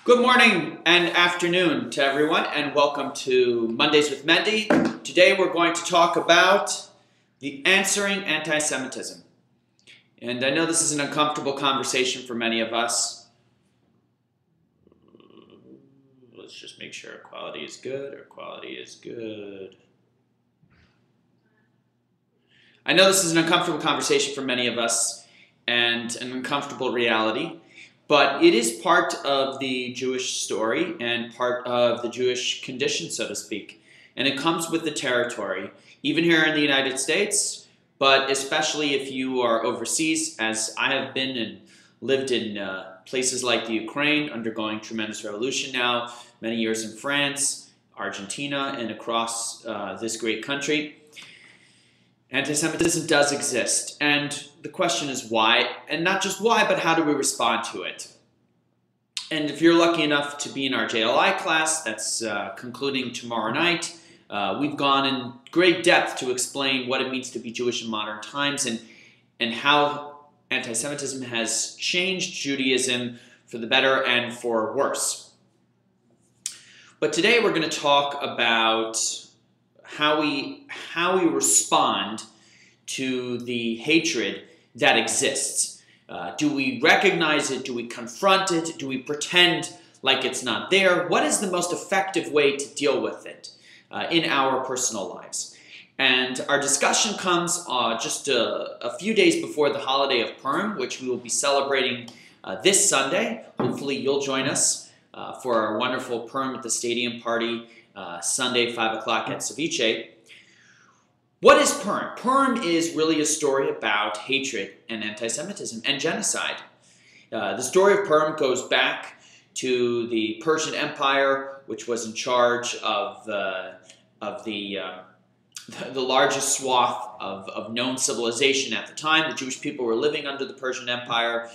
Good morning and afternoon to everyone, and welcome to Mondays with Mendy. Today we're going to talk about the answering anti-Semitism. And I know this is an uncomfortable conversation for many of us. Let's just make sure quality is good or quality is good. I know this is an uncomfortable conversation for many of us and an uncomfortable reality. But it is part of the Jewish story and part of the Jewish condition, so to speak. And it comes with the territory, even here in the United States, but especially if you are overseas, as I have been and lived in places like the Ukraine, undergoing tremendous revolution now, many years in France, Argentina, and across this great country. Anti-Semitism does exist, and the question is why, and not just why, but how do we respond to it? And if you're lucky enough to be in our JLI class that's concluding tomorrow night, we've gone in great depth to explain what it means to be Jewish in modern times and how anti-Semitism has changed Judaism for the better and for worse. But today we're going to talk about how we respond to the hatred that exists. Do we recognize it? Do we confront it? Do we pretend like it's not there? What is the most effective way to deal with it in our personal lives? And our discussion comes just a few days before the holiday of Purim, which we will be celebrating this Sunday. Hopefully you'll join us for our wonderful Purim at the Stadium party Sunday, 5 o'clock at Ceviche. What is Purim? Purim is really a story about hatred and anti-Semitism and genocide. The story of Purim goes back to the Persian Empire, which was in charge of the largest swath of known civilization at the time. The Jewish people were living under the Persian Empire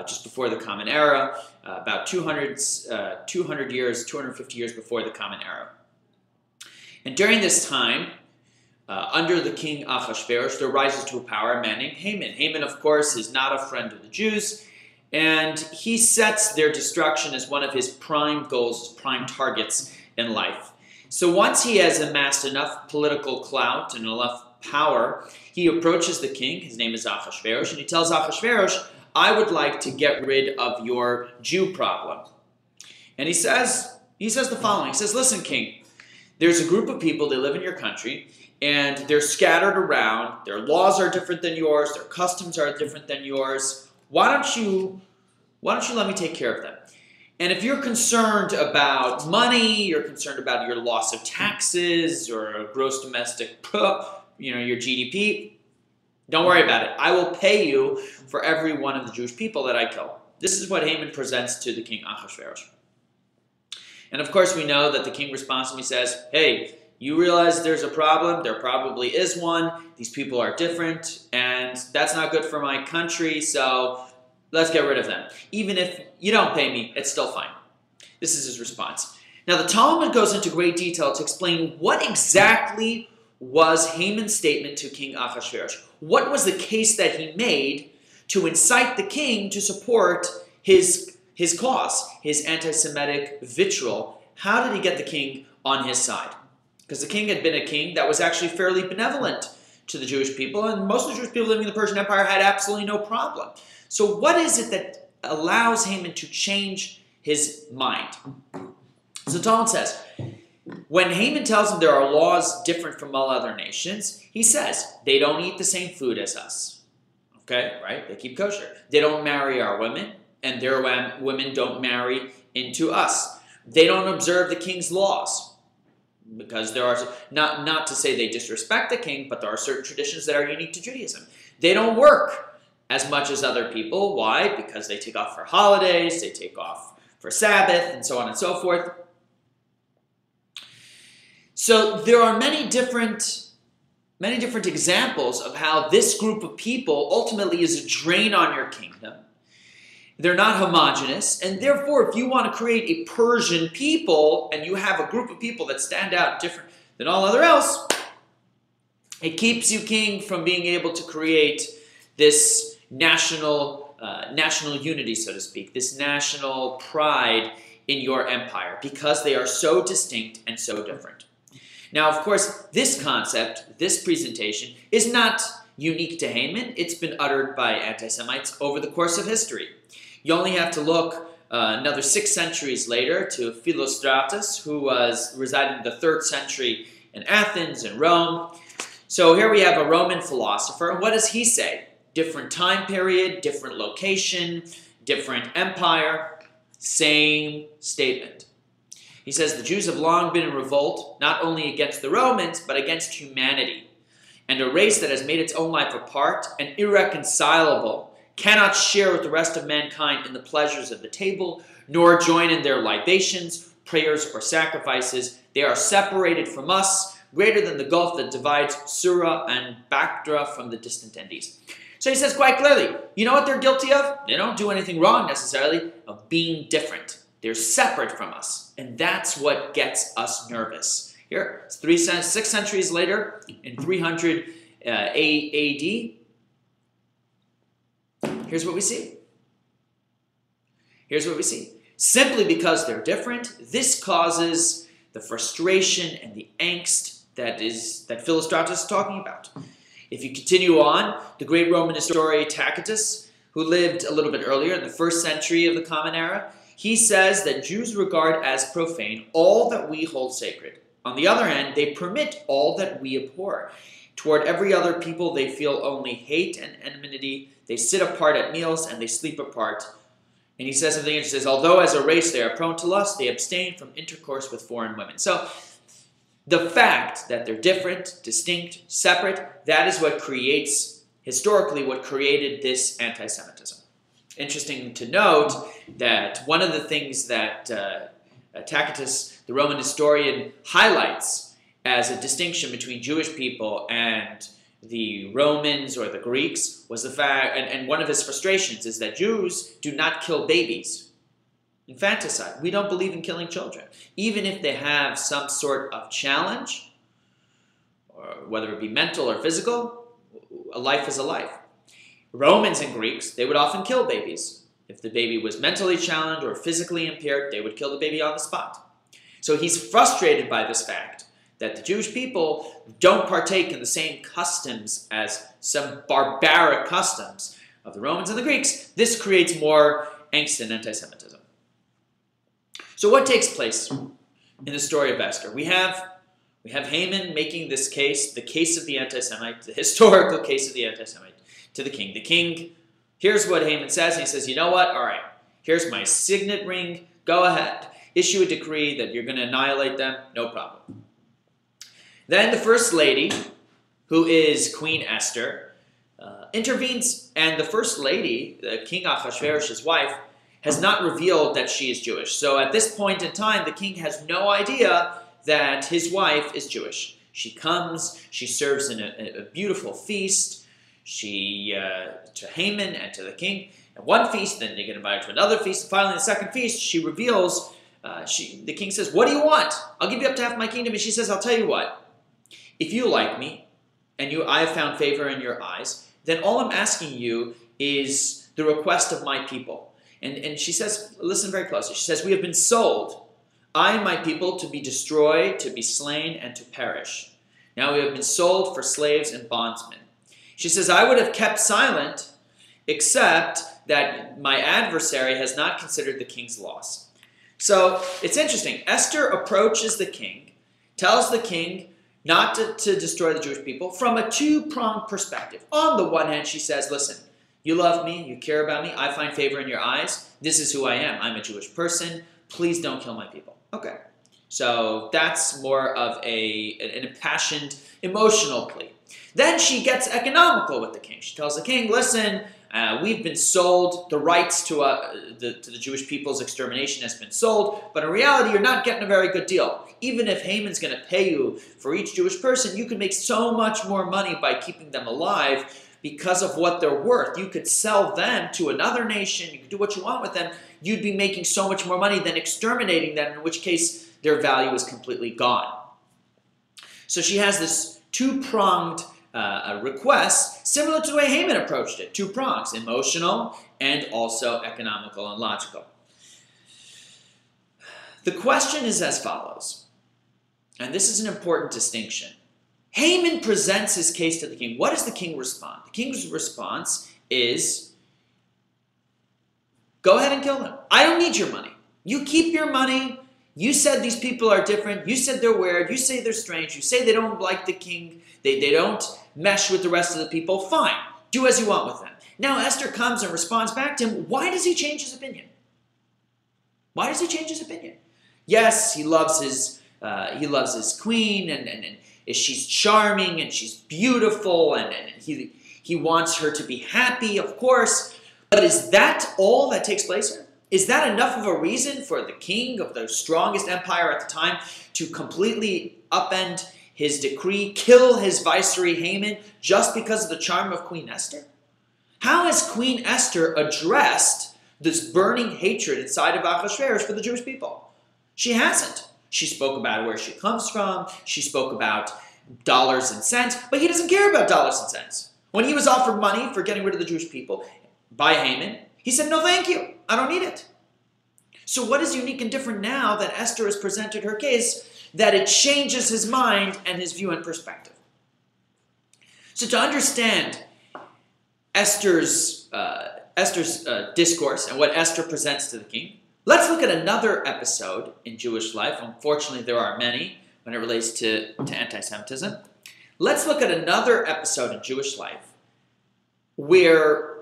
just before the Common Era, about 250 years before the Common Era. And during this time, under the king Ahasuerus, there rises to power a man named Haman. Haman, of course, is not a friend of the Jews, and he sets their destruction as one of his prime goals, prime targets in life. So once he has amassed enough political clout and enough power, he approaches the king, his name is Ahasuerus, and he tells Ahasuerus, I would like to get rid of your Jew problem. And he says the following, he says, listen, king, there's a group of people, they live in your country, and they're scattered around. Their laws are different than yours. Their customs are different than yours. Why don't you let me take care of them? And if you're concerned about money, you're concerned about your loss of taxes or gross domestic, your GDP, don't worry about it. I will pay you for every one of the Jewish people that I kill. This is what Haman presents to the king Ahasuerus. And of course, we know that the king responds and he says, hey, you realize there's a problem? There probably is one. These people are different, and that's not good for my country, so let's get rid of them. Even if you don't pay me, it's still fine. This is his response. Now, the Talmud goes into great detail to explain what exactly was Haman's statement to King Ahasuerus. What was the case that he made to incite the king to support his cause, his anti-Semitic vitriol? How did he get the king on his side? Because the king had been a king that was actually fairly benevolent to the Jewish people, and most of the Jewish people living in the Persian Empire had absolutely no problem. So what is it that allows Haman to change his mind? So Talmud says, when Haman tells him there are laws different from all other nations, he says, they don't eat the same food as us. Okay, right? They keep kosher. They don't marry our women, and their women don't marry into us. They don't observe the king's laws. Because there are, not to say they disrespect the king, but there are certain traditions that are unique to Judaism. They don't work as much as other people. Why? Because they take off for holidays, they take off for Sabbath, and so on and so forth. So there are many different examples of how this group of people ultimately is a drain on your kingdom. They're not homogenous, and therefore, if you want to create a Persian people, and you have a group of people that stand out different than all other else, it keeps you, king, from being able to create this national unity, so to speak, this national pride in your empire because they are so distinct and so different. Now, of course, this concept, this presentation, is not unique to Haman. It's been uttered by anti-Semites over the course of history. You only have to look another 6 centuries later to Philostratus, who was residing in the 3rd century in Athens and Rome. So here we have a Roman philosopher. And what does he say? Different time period, different location, different empire, same statement. He says the Jews have long been in revolt, not only against the Romans, but against humanity. And a race that has made its own life apart and irreconcilable cannot share with the rest of mankind in the pleasures of the table, nor join in their libations, prayers, or sacrifices. They are separated from us, greater than the gulf that divides Sura and Bactra from the distant Andes. So he says quite clearly, you know what they're guilty of? They don't do anything wrong necessarily, of being different. They're separate from us, and that's what gets us nervous. Here, it's 6 centuries later, in 300 AD, here's what we see. Here's what we see. Simply because they're different, this causes the frustration and the angst that Philostratus is talking about. If you continue on, the great Roman historian Tacitus, who lived a little bit earlier in the 1st century of the Common Era, he says that Jews regard as profane all that we hold sacred. On the other hand, they permit all that we abhor. Toward every other people, they feel only hate and enmity. They sit apart at meals and they sleep apart. And he says something interesting. He says, although as a race they are prone to lust, they abstain from intercourse with foreign women. So the fact that they're different, distinct, separate, that is what creates, historically, what created this anti-Semitism. Interesting to note that one of the things that Tacitus, the Roman historian, highlights as a distinction between Jewish people and the Romans or the Greeks was the fact, and one of his frustrations is that Jews do not kill babies. Infanticide. We don't believe in killing children. Even if they have some sort of challenge, or whether it be mental or physical, a life is a life. Romans and Greeks, they would often kill babies. If the baby was mentally challenged or physically impaired, they would kill the baby on the spot. So he's frustrated by this fact that the Jewish people don't partake in the same customs as some barbaric customs of the Romans and the Greeks. This creates more angst and anti-Semitism. So what takes place in the story of Esther? We have Haman making this case, the case of the anti-Semite, the historical case of the anti-Semite, to the king. The king, here's what Haman says, and he says, you know what? All right, here's my signet ring. Go ahead. Issue a decree that you're going to annihilate them. No problem. Then the first lady, who is Queen Esther, intervenes, and the first lady, King Ahasuerus' wife, has not revealed that she is Jewish. So at this point in time, the king has no idea that his wife is Jewish. She comes, she serves in a beautiful feast, to Haman and to the king. At one feast, then they get invited to another feast, and finally the second feast, she reveals, the king says, what do you want? I'll give you up to half my kingdom. And she says, I'll tell you what, if you like me, and I have found favor in your eyes, then all I'm asking you is the request of my people. And she says, listen very closely, she says, we have been sold, I and my people, to be destroyed, to be slain, and to perish. Now we have been sold for slaves and bondsmen. She says, I would have kept silent, except that my adversary has not considered the king's loss. So it's interesting. Esther approaches the king, tells the king not to destroy the Jewish people from a two-pronged perspective. On the one hand, she says, listen, you love me, you care about me, I find favor in your eyes. This is who I am. I'm a Jewish person. Please don't kill my people. Okay. So that's more of an impassioned, emotional plea. Then she gets economical with the king. She tells the king, listen, we've been sold. The rights to the Jewish people's extermination has been sold. But in reality, you're not getting a very good deal. Even if Haman's going to pay you for each Jewish person, you can make so much more money by keeping them alive because of what they're worth. You could sell them to another nation. You could do what you want with them. You'd be making so much more money than exterminating them, in which case their value is completely gone. So she has this two-pronged request, similar to the way Haman approached it. Two prongs, emotional and also economical and logical. The question is as follows, and this is an important distinction. Haman presents his case to the king. What does the king respond? The king's response is, go ahead and kill them. I don't need your money. You keep your money. You said these people are different. You said they're weird. You say they're strange. You say they don't like the king. They don't mesh with the rest of the people. Fine. Do as you want with them. Now Esther comes and responds back to him. Why does he change his opinion? Why does he change his opinion? Yes, he loves his queen, and she's charming and she's beautiful, and he wants her to be happy, of course. But is that all that takes place here? Is that enough of a reason for the king of the strongest empire at the time to completely upend his decree, kill his viceroy Haman, just because of the charm of Queen Esther? How has Queen Esther addressed this burning hatred inside of Ahasuerus for the Jewish people? She hasn't. She spoke about where she comes from. She spoke about dollars and cents, but he doesn't care about dollars and cents. When he was offered money for getting rid of the Jewish people by Haman, he said, no, thank you. I don't need it. So what is unique and different now that Esther has presented her case that it changes his mind and his view and perspective? So to understand Esther's discourse and what Esther presents to the king, let's look at another episode in Jewish life. Unfortunately, there are many when it relates to anti-Semitism. Let's look at another episode in Jewish life where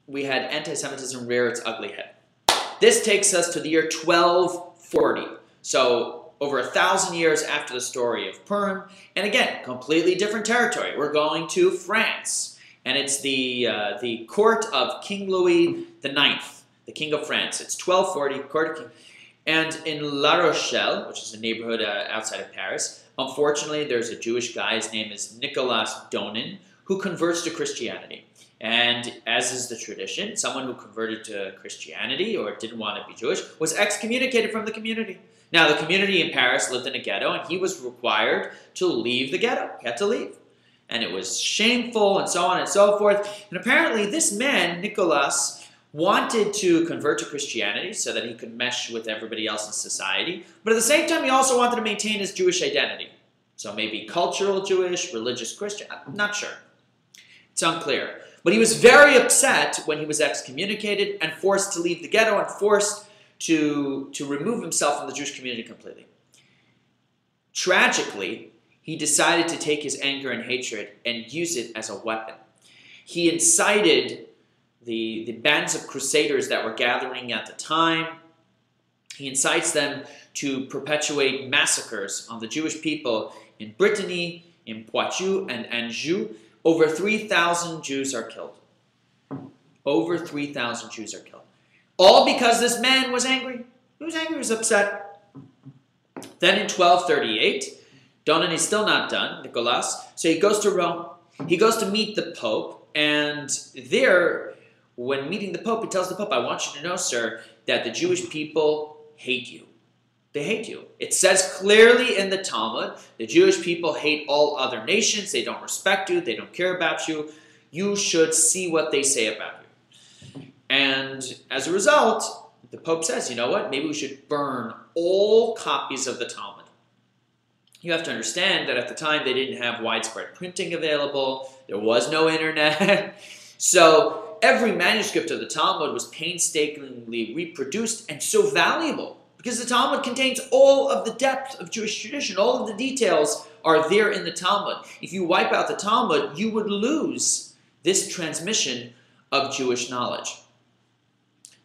we had anti-Semitism rear its ugly head. This takes us to the year 1240. So over 1,000 years after the story of Purim. And again, completely different territory. We're going to France. And it's the court of King Louis IX, the King of France. It's 1240, court of King. And in La Rochelle, which is a neighborhood outside of Paris, unfortunately, there's a Jewish guy. His name is Nicolas Donin, who converts to Christianity. And as is the tradition, someone who converted to Christianity or didn't want to be Jewish was excommunicated from the community. Now, the community in Paris lived in a ghetto, and he was required to leave the ghetto. He had to leave. And it was shameful, and so on and so forth. And apparently, this man, Nicolas, wanted to convert to Christianity so that he could mesh with everybody else in society. But at the same time, he also wanted to maintain his Jewish identity. So maybe cultural Jewish, religious Christian, I'm not sure. It's unclear. But he was very upset when he was excommunicated and forced to leave the ghetto and forced to remove himself from the Jewish community completely. Tragically, he decided to take his anger and hatred and use it as a weapon. He incited the bands of crusaders that were gathering at the time. He incites them to perpetuate massacres on the Jewish people in Brittany, in Poitou, and Anjou. Over 3,000 Jews are killed. Over 3,000 Jews are killed. All because this man was angry. He was angry, he was upset. Then in 1238, Donin is still not done, Nicolas, so he goes to Rome. He goes to meet the Pope, and there, when meeting the Pope, he tells the Pope, I want you to know, sir, that the Jewish people hate you. They hate you. It says clearly in the Talmud, the Jewish people hate all other nations. They don't respect you. They don't care about you. You should see what they say about you. And as a result, the Pope says, you know what? Maybe we should burn all copies of the Talmud. You have to understand that at the time, they didn't have widespread printing available. There was no internet. So every manuscript of the Talmud was painstakingly reproduced and so valuable. Because the Talmud contains all of the depth of Jewish tradition. All of the details are there in the Talmud. If you wipe out the Talmud, you would lose this transmission of Jewish knowledge.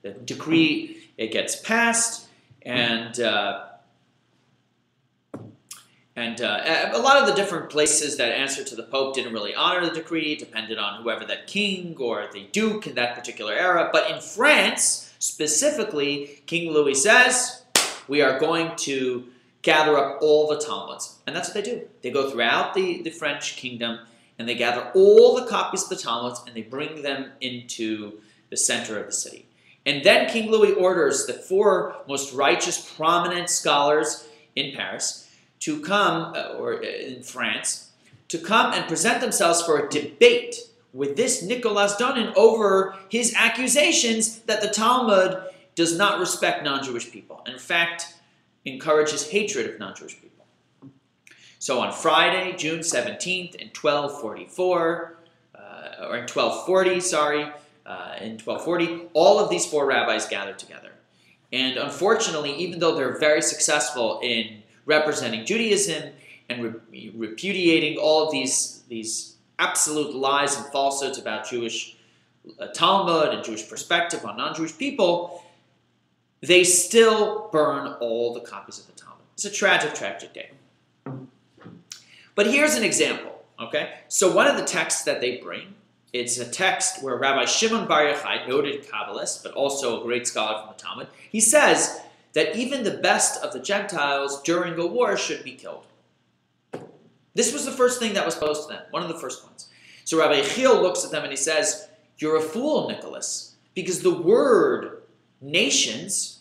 The decree, it gets passed, and a lot of the different places that answered to the Pope didn't really honor the decree. It depended on whoever that king or the duke in that particular era. But in France, specifically, King Louis says, we are going to gather up all the Talmuds. And that's what they do. They go throughout the French kingdom, and they gather all the copies of the Talmuds, and they bring them into the center of the city. And then King Louis orders the 4 most righteous, prominent scholars in Paris to come, or in France, to come and present themselves for a debate with this Nicolas Donin over his accusations that the Talmud does not respect non-Jewish people. And in fact, encourages hatred of non-Jewish people. So on Friday, June 17th, in 1244, or in 1240, sorry, in 1240, all of these four rabbis gathered together. And unfortunately, even though they're very successful in representing Judaism and repudiating all of these absolute lies and falsehoods about Jewish Talmud and Jewish perspective on non-Jewish people, they still burn all the copies of the Talmud. It's a tragic, tragic day. But here's an example, okay? So one of the texts that they bring, it's a text where Rabbi Shimon Bar Yochai, noted Kabbalist, but also a great scholar from the Talmud, he says that even the best of the Gentiles during a war should be killed. This was the first thing that was posed to them, one of the first ones. So Rabbi Yechiel looks at them and he says, "You're a fool, Nicholas, because the word nations,"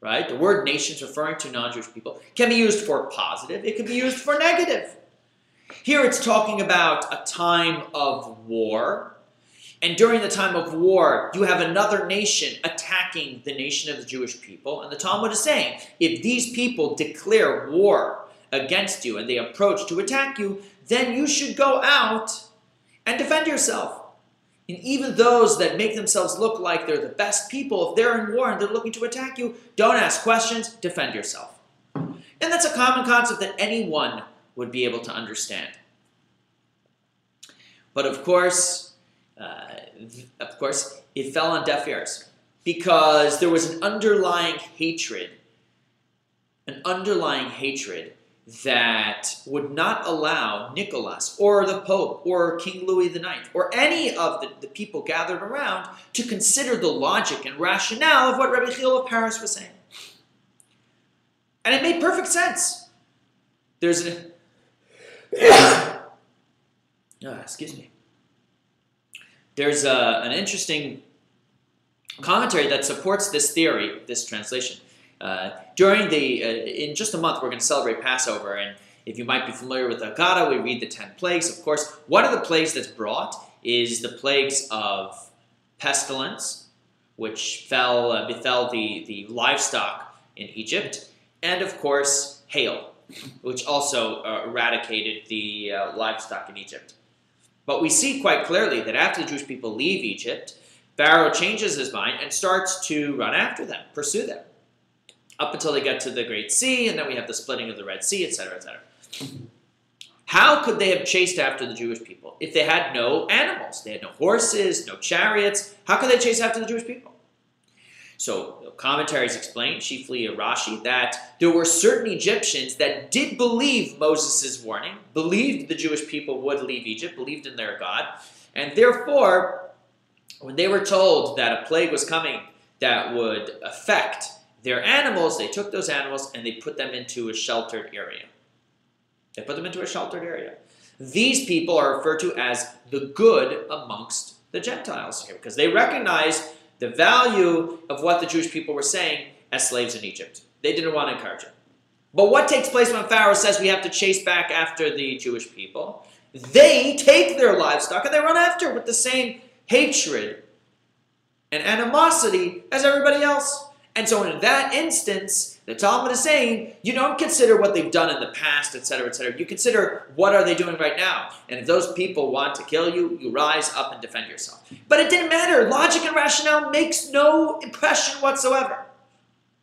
right? The word nations referring to non-Jewish people can be used for positive, it can be used for negative. Here it's talking about a time of war, and during the time of war, you have another nation attacking the nation of the Jewish people, and the Talmud is saying, if these people declare war against you and they approach to attack you, then you should go out and defend yourself. And even those that make themselves look like they're the best people, if they're in war and they're looking to attack you, don't ask questions, defend yourself. And that's a common concept that anyone would be able to understand. But of course, it fell on deaf ears because there was an underlying hatred that would not allow Nicholas or the Pope or King Louis IX or any of the people gathered around to consider the logic and rationale of what Rabbi Yechiel of Paris was saying. And it made perfect sense. There's an... There's an interesting commentary that supports this theory, this translation. In just a month, we're going to celebrate Passover, and if you might be familiar with the Haggadah, we read the 10 plagues. Of course, one of the plagues that's brought is the plagues of pestilence, which befell the livestock in Egypt, and of course, hail, which also eradicated the livestock in Egypt. But we see quite clearly that after the Jewish people leave Egypt, Pharaoh changes his mind and starts to run after them, pursue them, up until they get to the Great Sea, and then we have the splitting of the Red Sea, etc., etc. How could they have chased after the Jewish people if they had no animals? They had no horses, no chariots. How could they chase after the Jewish people? So commentaries explain, chiefly Rashi, that there were certain Egyptians that did believe Moses' warning, believed the Jewish people would leave Egypt, believed in their God, and therefore, when they were told that a plague was coming that would affect their animals, they took those animals and they put them into a sheltered area. They put them into a sheltered area. These people are referred to as the good amongst the Gentiles here because they recognize the value of what the Jewish people were saying as slaves in Egypt. They didn't want to encourage it. But what takes place when Pharaoh says we have to chase back after the Jewish people? They take their livestock and they run after with the same hatred and animosity as everybody else. And so in that instance, the Talmud is saying, you don't consider what they've done in the past, etc., etc. You consider what are they doing right now. And if those people want to kill you, you rise up and defend yourself. But it didn't matter. Logic and rationale makes no impression whatsoever.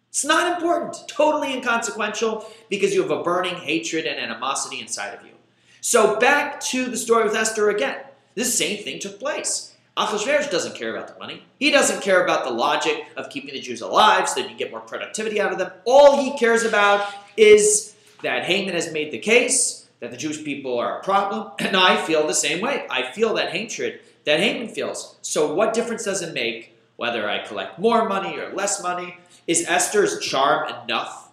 It's not important, totally inconsequential, because you have a burning hatred and animosity inside of you. So back to the story with Esther again. This same thing took place. Achashverosh doesn't care about the money. He doesn't care about the logic of keeping the Jews alive so that you get more productivity out of them. All he cares about is that Haman has made the case, that the Jewish people are a problem, and I feel the same way. I feel that hatred that Haman feels. So what difference does it make whether I collect more money or less money? Is Esther's charm enough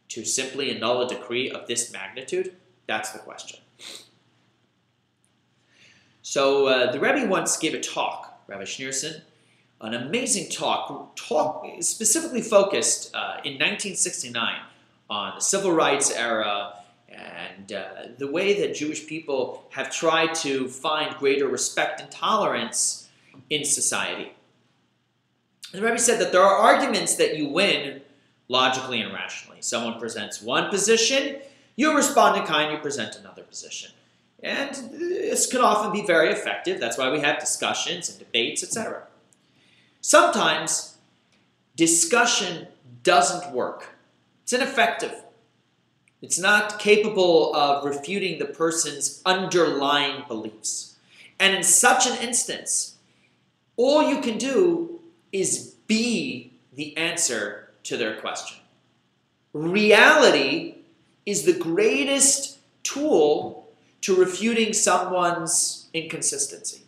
to simply annul a decree of this magnitude? That's the question. So the Rebbe once gave a talk, Rabbi Schneerson, an amazing talk specifically focused in 1969 on the civil rights era and the way that Jewish people have tried to find greater respect and tolerance in society. And the Rebbe said that there are arguments that you win logically and rationally. Someone presents one position, you respond in kind, you present another position. And this can often be very effective. That's why we have discussions and debates, etc. Sometimes discussion doesn't work. It's ineffective. It's not capable of refuting the person's underlying beliefs. And in such an instance, all you can do is be the answer to their question. Reality is the greatest tool to refuting someone's inconsistency.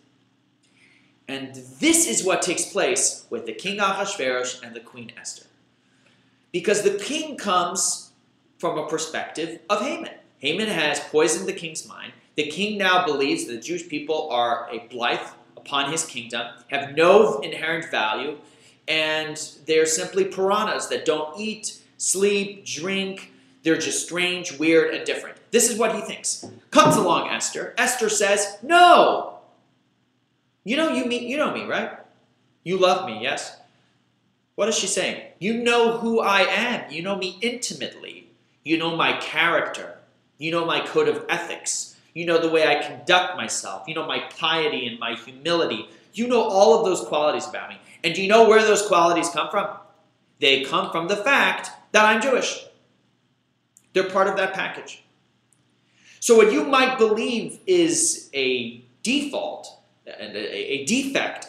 And this is what takes place with the king Ahasuerus and the queen Esther. Because the king comes from a perspective of Haman. Haman has poisoned the king's mind. The king now believes that the Jewish people are a blight upon his kingdom, have no inherent value, and they're simply piranhas that don't eat, sleep, drink. They're just strange, weird, and different. This is what he thinks. Comes along Esther. Esther says, no. You know me, right? You love me, yes? What is she saying? You know who I am. You know me intimately. You know my character. You know my code of ethics. You know the way I conduct myself. You know my piety and my humility. You know all of those qualities about me. And do you know where those qualities come from? They come from the fact that I'm Jewish. They're part of that package. So what you might believe is a default, a defect,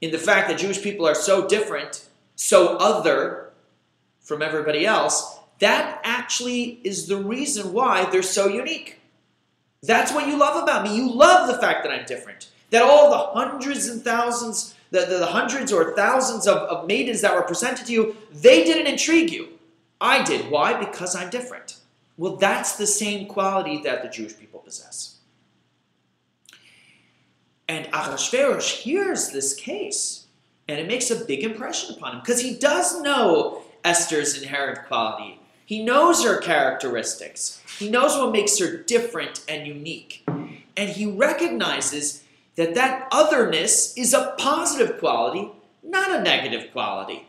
in the fact that Jewish people are so different, so other from everybody else, that actually is the reason why they're so unique. That's what you love about me. You love the fact that I'm different. That all the hundreds and thousands, the hundreds or thousands of maidens that were presented to you, they didn't intrigue you. I did. Why? Because I'm different. Well, that's the same quality that the Jewish people possess. And Ahasuerus hears this case, and it makes a big impression upon him, because he does know Esther's inherent quality. He knows her characteristics. He knows what makes her different and unique. And he recognizes that that otherness is a positive quality, not a negative quality.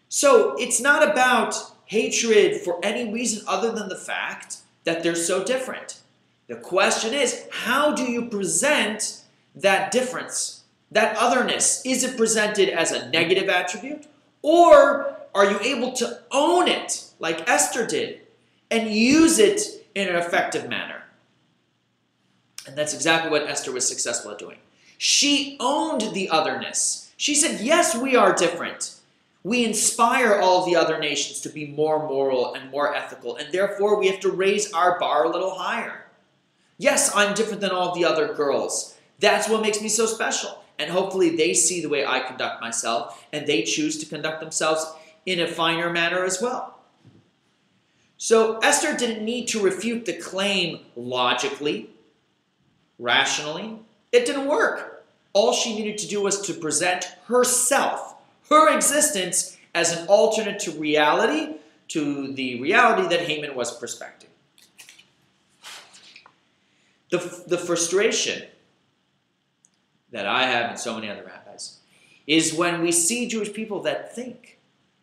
So it's not about hatred for any reason other than the fact that they're so different. The question is, how do you present that difference, that otherness? Is it presented as a negative attribute? Or are you able to own it, like Esther did, and use it in an effective manner? And that's exactly what Esther was successful at doing. She owned the otherness. She said, yes, we are different. We inspire all the other nations to be more moral and more ethical, and therefore we have to raise our bar a little higher. Yes, I'm different than all the other girls. That's what makes me so special. And hopefully they see the way I conduct myself, and they choose to conduct themselves in a finer manner as well. So Esther didn't need to refute the claim logically, rationally. It didn't work. All she needed to do was to present herself, her existence, as an alternate to reality, to the reality that Haman was prospecting. The frustration that I have and so many other rabbis is when we see Jewish people that think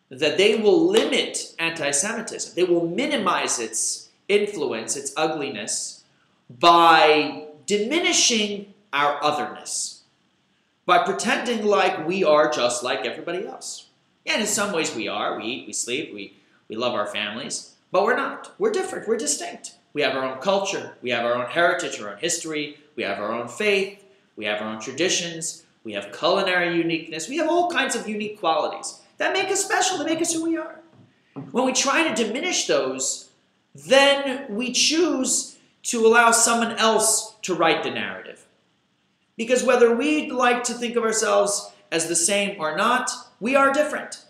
that they will limit anti-Semitism, they will minimize its influence, its ugliness, by diminishing our otherness, by pretending like we are just like everybody else. And in some ways we are. We eat, we sleep, we love our families, but we're not. We're different. We're distinct. We have our own culture. We have our own heritage, our own history. We have our own faith. We have our own traditions. We have culinary uniqueness. We have all kinds of unique qualities that make us special, that make us who we are. When we try to diminish those, then we choose to allow someone else to write the narrative. Because whether we like to think of ourselves as the same or not, we are different.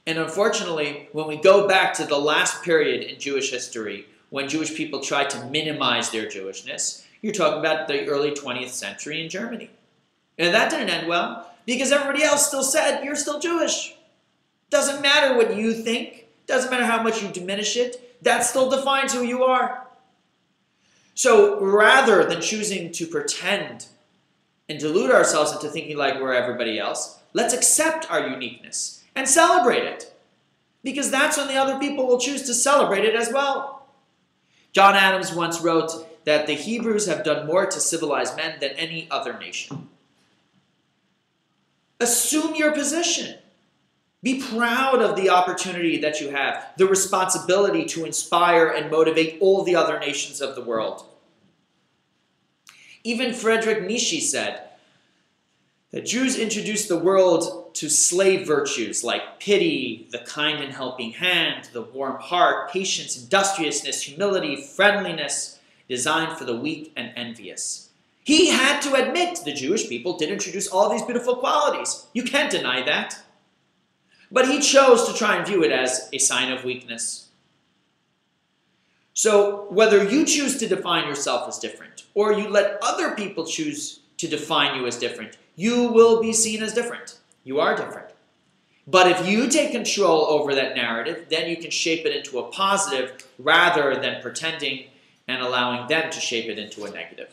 And unfortunately, when we go back to the last period in Jewish history, when Jewish people tried to minimize their Jewishness, you're talking about the early 20th century in Germany. And that didn't end well, because everybody else still said, you're still Jewish. Doesn't matter what you think. Doesn't matter how much you diminish it. That still defines who you are. So rather than choosing to pretend and delude ourselves into thinking like we're everybody else. Let's accept our uniqueness and celebrate it, because that's when the other people will choose to celebrate it as well. John Adams once wrote that the Hebrews have done more to civilize men than any other nation. Assume your position. Be proud of the opportunity that you have, the responsibility to inspire and motivate all the other nations of the world. Even Friedrich Nietzsche said that Jews introduced the world to slave virtues like pity, the kind and helping hand, the warm heart, patience, industriousness, humility, friendliness, designed for the weak and envious. He had to admit the Jewish people did introduce all these beautiful qualities. You can't deny that. But he chose to try and view it as a sign of weakness. So whether you choose to define yourself as different, or you let other people choose to define you as different, you will be seen as different. You are different. But if you take control over that narrative, then you can shape it into a positive rather than pretending and allowing them to shape it into a negative.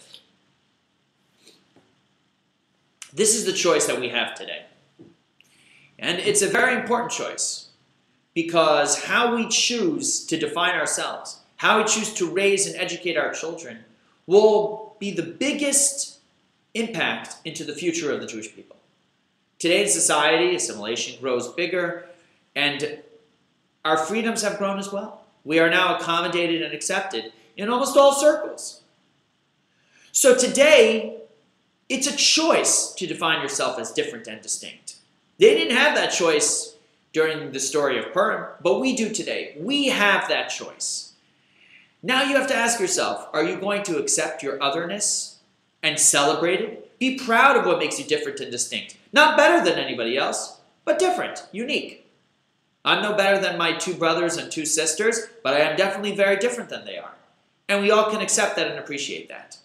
This is the choice that we have today. And it's a very important choice, because how we choose to define ourselves, how we choose to raise and educate our children, will be the biggest impact into the future of the Jewish people. Today in society, assimilation grows bigger, and our freedoms have grown as well. We are now accommodated and accepted in almost all circles. So today, it's a choice to define yourself as different and distinct. They didn't have that choice during the story of Purim, but we do today. We have that choice. Now you have to ask yourself, are you going to accept your otherness and celebrate it? Be proud of what makes you different and distinct. Not better than anybody else, but different, unique. I'm no better than my 2 brothers and 2 sisters, but I am definitely very different than they are. And we all can accept that and appreciate that.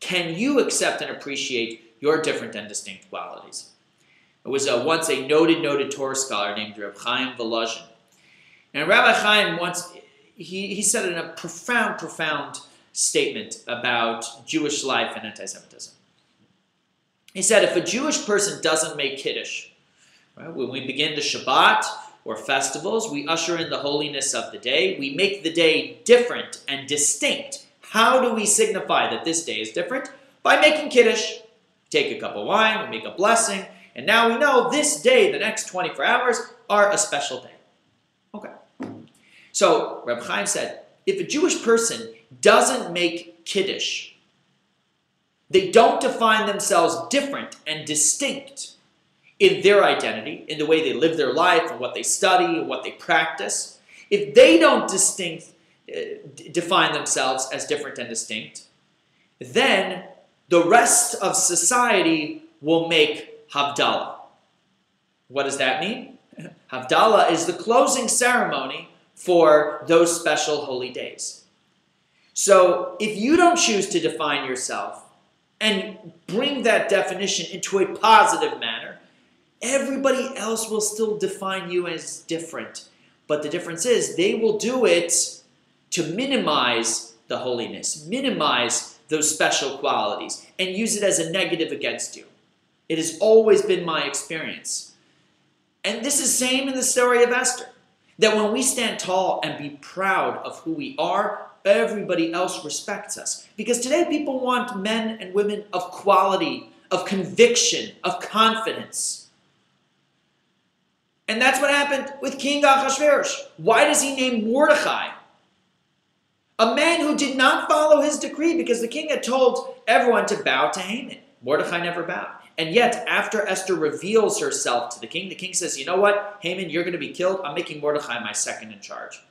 Can you accept and appreciate your different and distinct qualities? It was once a noted Torah scholar named Reb Chaim Volozhin. And Rabbi Chaim once, he said in a profound statement about Jewish life and anti-Semitism. He said, if a Jewish person doesn't make Kiddush, right, when we begin the Shabbat or festivals, we usher in the holiness of the day. We make the day different and distinct. How do we signify that this day is different? By making Kiddush. Take a cup of wine, we make a blessing, and now we know this day, the next 24 hours, are a special day. Okay. So, Reb Chaim said, if a Jewish person doesn't make Kiddush, they don't define themselves different and distinct in their identity, in the way they live their life, and what they study, and what they practice. If they don't define themselves as different and distinct, then the rest of society will make Havdalah. What does that mean? Havdalah is the closing ceremony for those special holy days. So if you don't choose to define yourself and bring that definition into a positive manner, everybody else will still define you as different. But the difference is they will do it to minimize the holiness, minimize those special qualities, and use it as a negative against you. It has always been my experience. And this is same in the story of Esther. That when we stand tall and be proud of who we are, everybody else respects us. Because today people want men and women of quality, of conviction, of confidence. And that's what happened with King Ahasuerus. Why does he name Mordecai? A man who did not follow his decree because the king had told everyone to bow to Haman. Mordecai never bowed. And yet, after Esther reveals herself to the king says, you know what, Haman, you're going to be killed. I'm making Mordecai my second in charge.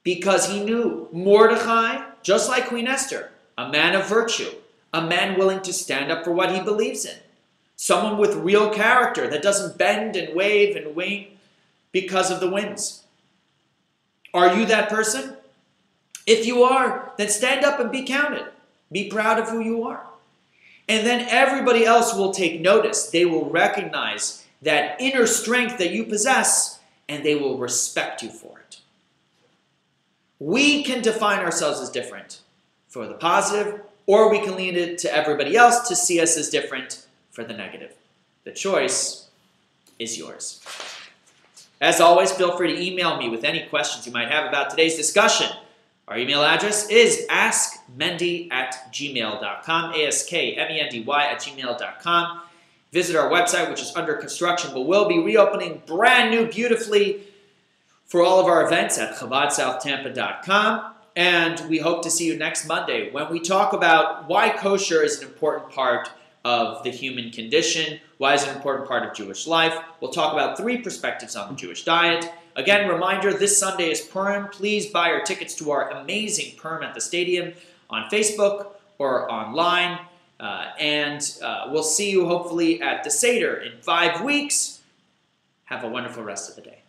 Because he knew Mordecai, just like Queen Esther, a man of virtue, a man willing to stand up for what he believes in, someone with real character that doesn't bend and wave and wing because of the winds. Are you that person? If you are, then stand up and be counted. Be proud of who you are. And then everybody else will take notice. They will recognize that inner strength that you possess, and they will respect you for it. We can define ourselves as different for the positive or we can lean it to everybody else to see us as different for the negative. The choice is yours. As always, feel free to email me with any questions you might have about today's discussion. Our email address is askmendy@gmail.com, askmendy@gmail.com. Visit our website, which is under construction, but will be reopening brand new beautifully for all of our events at ChabadSouthTampa.com. And we hope to see you next Monday when we talk about why kosher is an important part of the human condition, why is it an important part of Jewish life. We'll talk about 3 perspectives on the Jewish diet. Again, reminder, this Sunday is Purim. Please buy your tickets to our amazing Purim at the Stadium on Facebook or online. We'll see you hopefully at the Seder in 5 weeks. Have a wonderful rest of the day.